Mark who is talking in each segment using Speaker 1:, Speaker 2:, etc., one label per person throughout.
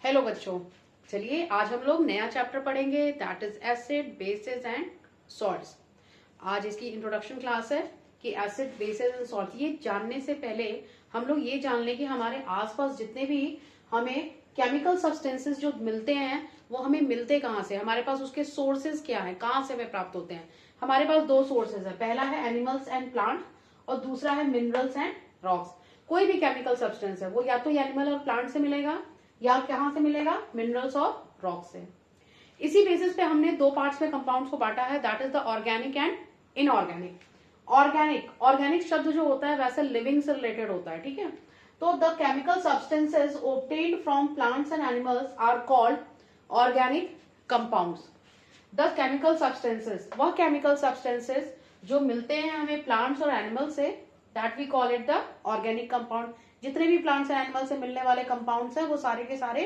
Speaker 1: Hello बच्चों, चलिए आज हम लोग नया चैप्टर पढ़ेंगे, that is acid basis and salts. आज इसकी इंट्रोडक्शन क्लास है कि एसिड बेसिस एंड सॉल्ट। ये जानने से पहले हम लोग ये जान लें कि हमारे आसपास जितने भी हमें केमिकल सब्सटेंसेस जो मिलते हैं वो हमें मिलते कहाँ से, हमारे पास उसके सोर्सेज क्या है, कहाँ से वे प्राप्त होते हैं। हमारे पास दो सोर्सेज है, पहला है एनिमल्स एंड प्लांट और दूसरा है मिनरल्स एंड रॉक्स। कोई भी केमिकल सब्सटेंस है वो या तो एनिमल और प्लांट से मिलेगा या कहां से मिलेगा, मिनरल्स और रॉक से। इसी बेसिस पे हमने दो पार्ट्स में कंपाउंड्स को बांटा है, that is the organic and inorganic. Organic शब्द जो होता है वैसे लिविंग से रिलेटेड होता है, ठीक है। तो the chemical substances obtained from plants and animals are called organic compounds. The chemical substances, वह केमिकल सब्सटेंसेस जो मिलते हैं हमें प्लांट्स और एनिमल से, that we call it the organic compound. जितने भी प्लांट्स एंड एनिमल से मिलने वाले कंपाउंड्स हैं वो सारे के सारे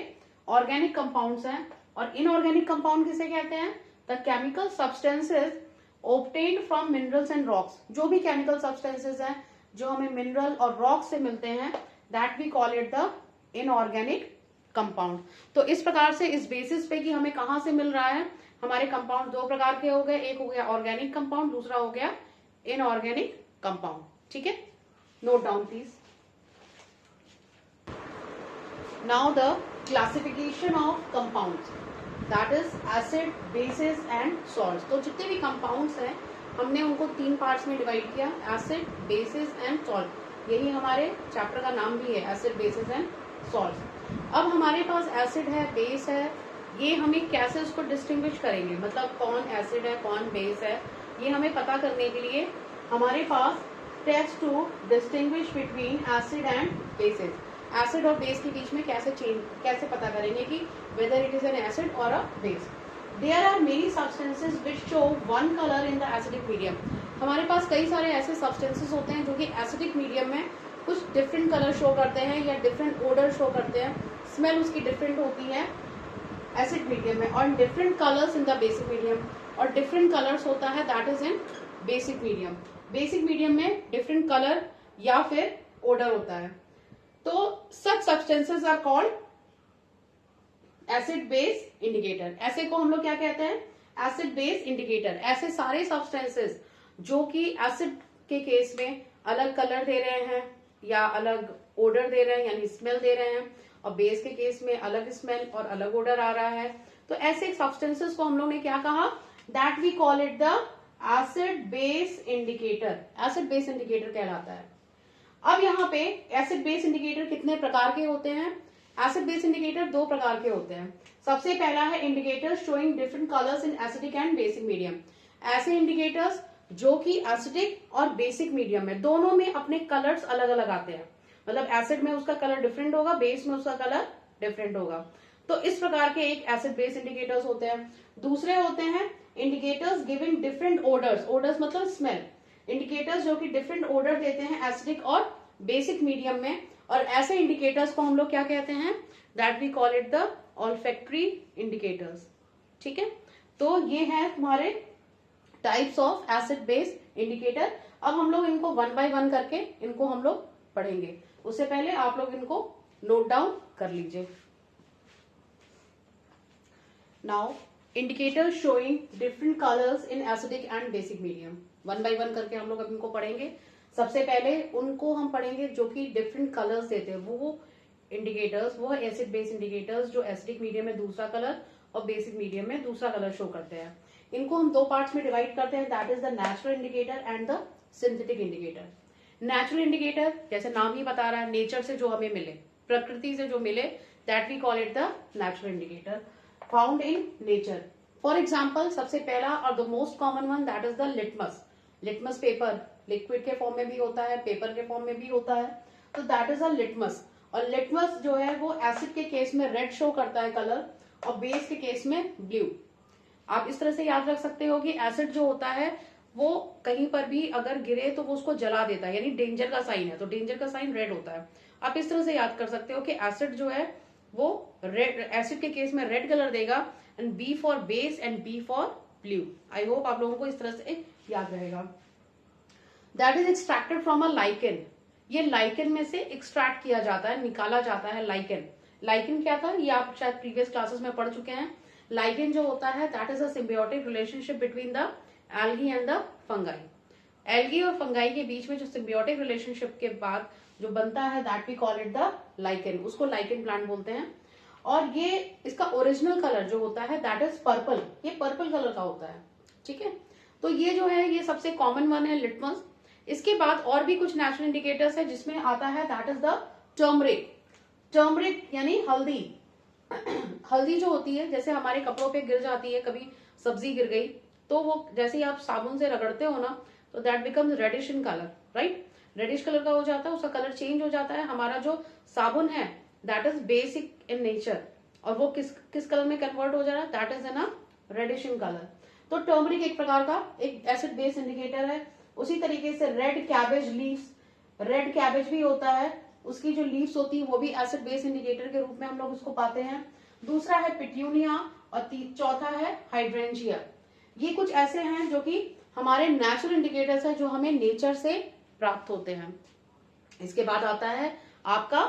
Speaker 1: ऑर्गेनिक कंपाउंड्स हैं। और इनऑर्गेनिक कंपाउंड किसे कहते हैं, the chemical substances obtained from minerals and rocks. जो भी केमिकल सब्सटेंसेस हैं जो हमें मिनरल और रॉक से मिलते हैं, that we call it the inorganic compound. तो इस प्रकार से इस बेसिस पे कि हमें कहां से मिल रहा है, हमारे कंपाउंड दो प्रकार के हो गए, एक हो गया ऑर्गेनिक कंपाउंड, दूसरा हो गया इनऑर्गेनिक कंपाउंड, ठीक है। Note down please. Now the classification of compounds, that is acid, bases and salts। तो जितने भी compounds हैं हमने उनको तीन पार्ट्स में डिवाइड किया, एसिड, बेसिस एंड सॉल्ट। यही हमारे चैप्टर का नाम भी है, एसिड, बेसिस एंड सॉल्ट। अब हमारे पास एसिड है, बेस है, ये हमें कैसे उसको डिस्टिंग्विश करेंगे, मतलब कौन एसिड है कौन बेस है, ये हमें पता करने के लिए हमारे पास test to distinguish between acid and basis. Acid और बेस के बीच में कैसे पता करेंगे कि whether it is an acid और a base. There are many substances which show one colour in the acidic medium. हमारे पास कई सारे ऐसे सब्सटेंसेस होते हैं जो कि एसिडिक मीडियम में कुछ डिफरेंट कलर शो करते हैं या डिफरेंट ओडर शो करते हैं, स्मेल उसकी डिफरेंट होती है एसिड मीडियम में, और different colours in the basic medium, और डिफरेंट कलर्स होता है that is in basic medium. Basic medium में डिफरेंट कलर या फिर ओडर होता है। तो such substances are called acid base indicator। ऐसे को हम लोग क्या कहते हैं, एसिड बेस इंडिकेटर। ऐसे सारे सब्सटेंसेस जो कि एसिड के केस में अलग कलर दे रहे हैं या अलग ओडर दे रहे हैं यानी स्मेल दे रहे हैं, और बेस के केस में अलग स्मेल और अलग ओडर आ रहा है, तो ऐसे सब्सटेंसेस को हम लोग ने क्या कहा, that we call it the acid base indicator. Acid base indicator कहलाता है। अब यहाँ पे एसिड बेस इंडिकेटर कितने प्रकार के होते हैं, एसिड बेस इंडिकेटर दो प्रकार के होते हैं। सबसे पहला है indicator showing different colours in acidic and basic medium. ऐसे इंडिकेटर्स जो कि एसिडिक और बेसिक मीडियम में दोनों में अपने कलर्स अलग अलग आते हैं, मतलब एसिड में उसका कलर डिफरेंट होगा, बेस में उसका कलर डिफरेंट होगा। तो इस प्रकार के एक एसिड बेस इंडिकेटर्स होते हैं। दूसरे होते हैं indicators giving different odours, odours मतलब स्मेल, इंडिकेटर्स जो कि डिफरेंट ओडर देते हैं एसिडिक और बेसिक मीडियम में, और ऐसे इंडिकेटर्स को हम लोग क्या कहते हैं, that we call it the olfactory indicators, ठीक है। तो ये है तुम्हारे types of acid base indicator. अब हम लोग इनको वन बाय वन करके इनको हम लोग पढ़ेंगे, उससे पहले आप लोग इनको नोट डाउन कर लीजिए। Now indicators showing different colours in acidic and basic medium, one by one करके हम लोग अब इनको पढ़ेंगे। सबसे पहले उनको हम पढ़ेंगे जो कि डिफरेंट कलर्स देते हैं, वो इंडिकेटर्स, वो एसिड बेस इंडिकेटर्स जो एसिडिक मीडियम में दूसरा कलर और बेसिक मीडियम में दूसरा कलर शो करते हैं। इनको हम दो पार्ट्स में डिवाइड करते हैं, that is the natural indicator and the synthetic indicator. Natural indicator जैसे नाम ही बता रहा है, नेचर से जो हमें मिले, प्रकृति से जो मिले, that we call it the natural indicator found in nature. For example सबसे पहला और the most common one that is the litmus. Litmus paper liquid के फॉर्म में भी होता है, पेपर के फॉर्म में भी होता है, तो दैट इज अ लिटमस। और लिटमस जो है वो एसिड के केस में रेड शो करता है कलर, और बेस के केस में ब्लू। आप इस तरह से याद रख सकते हो कि एसिड जो होता है वो कहीं पर भी अगर गिरे तो वो उसको जला देता है, यानी डेंजर का साइन है, तो डेंजर का साइन रेड होता है। आप इस तरह से याद कर सकते हो कि एसिड जो है वो रेड, एसिड के केस में रेड कलर देगा, and B for base and B for blue. I hope आप लोगों को इस तरह से याद रहेगा। That is extracted from a lichen. ये लाइकेन में से एक्सट्रैक्ट किया जाता है, निकाला जाता है लाइकेन। लाइकेन क्या था, ये आप शायद प्रीवियस क्लासेस में पढ़ चुके हैं। लाइकेन जो होता है that is a symbiotic relationship between the algae and the fungi. Algae और फंगाई के बीच में जो सिम्बियोटिक रिलेशनशिप के बाद जो बनता है that we call it the lichen, उसको लाइकेन प्लांट बोलते हैं। और ये इसका ओरिजिनल कलर जो होता है दैट इज पर्पल, ये पर्पल कलर का होता है, ठीक है। तो ये जो है ये सबसे कॉमन वन है लिटमस। इसके बाद और भी कुछ नेचुरल इंडिकेटर्स है जिसमें आता है that is the turmeric. Turmeric यानी हल्दी। हल्दी जो होती है जैसे हमारे कपड़ों पे गिर जाती है, कभी सब्जी गिर गई तो वो जैसे ही आप साबुन से रगड़ते हो ना तो that becomes reddish in colour, right. Reddish colour का हो जाता है, उसका कलर चेंज हो जाता है। हमारा जो साबुन है that is basic in nature और वो किस कलर में कन्वर्ट हो जा रहा है, that is in a reddish in colour. तो टर्मरिक एक प्रकार का एक एसिड बेस इंडिकेटर है। उसी तरीके से red cabbage leaves, red cabbage भी होता है, उसकी जो लीव्स होती है वो भी एसिड बेस इंडिकेटर के रूप में हम लोग उसको पाते हैं। दूसरा है पिट्यूनिया और चौथा है हाइड्रेंजिया। ये कुछ ऐसे हैं जो कि हमारे नेचुरल इंडिकेटर्स है जो हमें नेचर से प्राप्त होते हैं। इसके बाद आता है आपका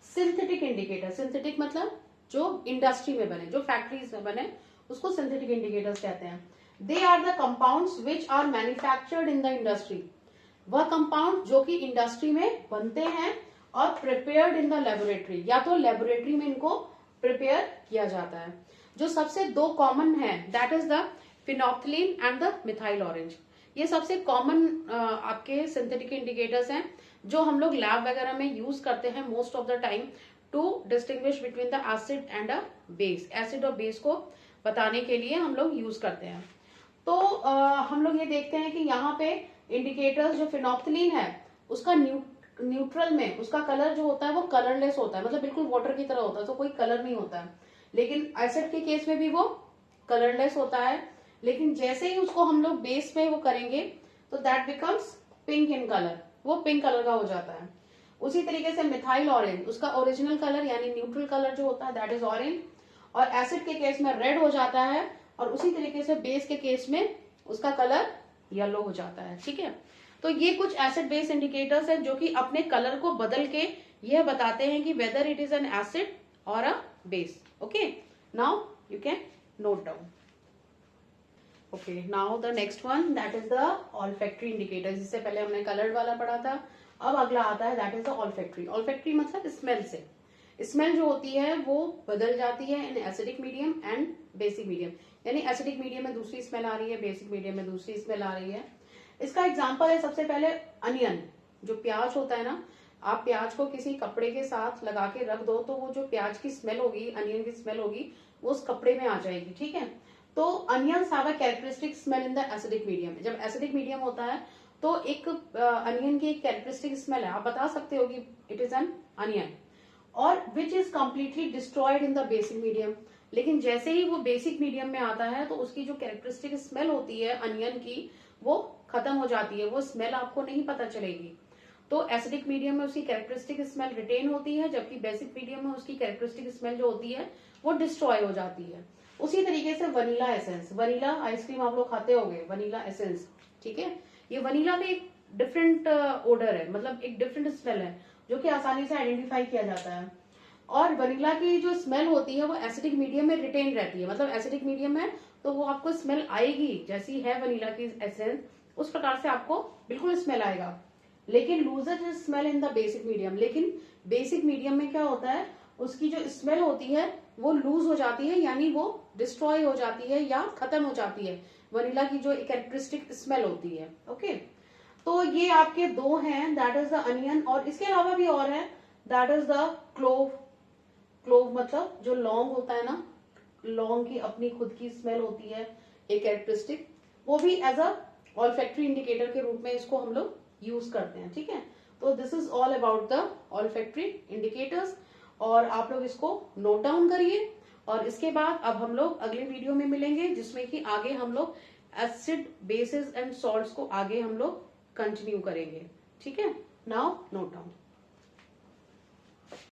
Speaker 1: सिंथेटिक इंडिकेटर। सिंथेटिक मतलब जो इंडस्ट्री में बने, जो फैक्ट्रीज में बने, उसको सिंथेटिक इंडिकेटर्स कहते हैं। They are the compounds which are manufactured in the industry. वह कंपाउंड जो कि इंडस्ट्री में बनते हैं और प्रिपेयर्ड इन द लेबोरेटरी, या तो लेबोरेटरी में इनको प्रिपेयर किया जाता है। जो सबसे दो कॉमन है that is the phenolphthalein and the methyl orange. ये सबसे कॉमन आपके सिंथेटिक इंडिकेटर्स हैं जो हम लोग लैब वगैरह में यूज करते हैं most of the time to distinguish between the acid and a base. Acid और बेस को बताने के लिए हम लोग यूज करते हैं। तो हम लोग ये देखते हैं कि यहाँ पे इंडिकेटर्स जो फिनोप्थलीन है उसका न्यूट्रल में उसका कलर जो होता है वो कलरलेस होता है, मतलब बिल्कुल वाटर की तरह होता है, तो कोई कलर नहीं होता है। लेकिन एसिड के केस में भी वो कलरलेस होता है, लेकिन जैसे ही उसको हम लोग बेस में वो करेंगे तो that becomes pink in colour, वो पिंक कलर का हो जाता है। उसी तरीके से मिथाइल ऑरेंज, उसका ओरिजिनल कलर यानी न्यूट्रल कलर जो होता है दैट इज ऑरेंज, और एसिड के केस में रेड हो जाता है, और उसी तरीके से बेस के केस में उसका कलर येलो हो जाता है, ठीक है। तो ये कुछ एसिड बेस इंडिकेटर्स हैं जो कि अपने कलर को बदल के यह बताते हैं कि whether it is an acid और a base. Okay, now you can note down. Okay, now the next one that is the olfactory indicator. जिससे पहले हमने कलर्ड वाला पढ़ा था, अब अगला आता है that is the olfactory. Olfactory मतलब स्मेल से। स्मेल जो होती है वो बदल जाती है in acidic medium and basic medium, यानी एसिडिक मीडियम में दूसरी स्मेल आ रही है, बेसिक मीडियम में दूसरी स्मेल आ रही है। इसका एग्जांपल है सबसे पहले अनियन। जो प्याज होता है ना, आप प्याज को किसी कपड़े के साथ लगा के रख दो तो वो जो प्याज की स्मेल होगी, अनियन की स्मेल होगी, वो उस कपड़े में आ जाएगी, ठीक है। तो onions have a characteristic smell in the acidic medium. जब एसिडिक मीडियम होता है तो एक अनियन की एक कैरेक्टरिस्टिक स्मेल है, आप बता सकते हो कि इट इज एन अनियन, और which is completely destroyed in the basic medium. लेकिन जैसे ही वो बेसिक मीडियम में आता है तो उसकी जो कैरेक्टरिस्टिक स्मेल होती है अनियन की वो खत्म हो जाती है, वो स्मेल आपको नहीं पता चलेगी। तो एसिडिक मीडियम में उसकी कैरेक्टरिस्टिक स्मेल रिटेन होती है, जबकि बेसिक मीडियम में उसकी कैरेक्टरिस्टिक स्मेल जो होती है वो डिस्ट्रॉय हो जाती है। उसी तरीके से वनीला एसेंस, वनीला आइसक्रीम आप लोग खाते होंगे, वनीला एसेंस, ठीक है। ये वनीला में एक डिफरेंट ओडर है, मतलब एक डिफरेंट स्मेल है जो कि आसानी से आइडेंटिफाई किया जाता है। और वनीला की जो स्मेल होती है वो एसिडिक मीडियम में रिटेन रहती है, मतलब एसिडिक मीडियम है तो वो आपको स्मेल आएगी, जैसी है वनीला की एसेंस उस प्रकार से आपको बिल्कुल स्मेल आएगा। लेकिन loser is smell in the basic medium. लेकिन बेसिक मीडियम में क्या होता है, उसकी जो स्मेल होती है वो लूज हो जाती है, यानी वो डिस्ट्रॉय हो जाती है या खत्म हो जाती है, वनीला की जो कैरेक्टरिस्टिक स्मेल होती है। ओके, तो ये आपके दो हैं, दैट इज द अनियन, और इसके अलावा भी और है that is the clove. Clove मतलब जो लौंग होता है ना, लौंग की अपनी खुद की स्मेल होती है एक कैरेक्टरिस्टिक, वो भी एज अ ऑल्फैक्टरी इंडिकेटर के रूप में इसको हम लोग यूज करते हैं, ठीक है। तो this is all about the olfactory indicators, और आप लोग इसको नोट डाउन करिए। और इसके बाद अब हम लोग अगले वीडियो में मिलेंगे जिसमें कि आगे हम लोग एसिड बेसिस एंड सॉल्ट्स को आगे हम लोग कंटिन्यू करेंगे, ठीक है। Now note down.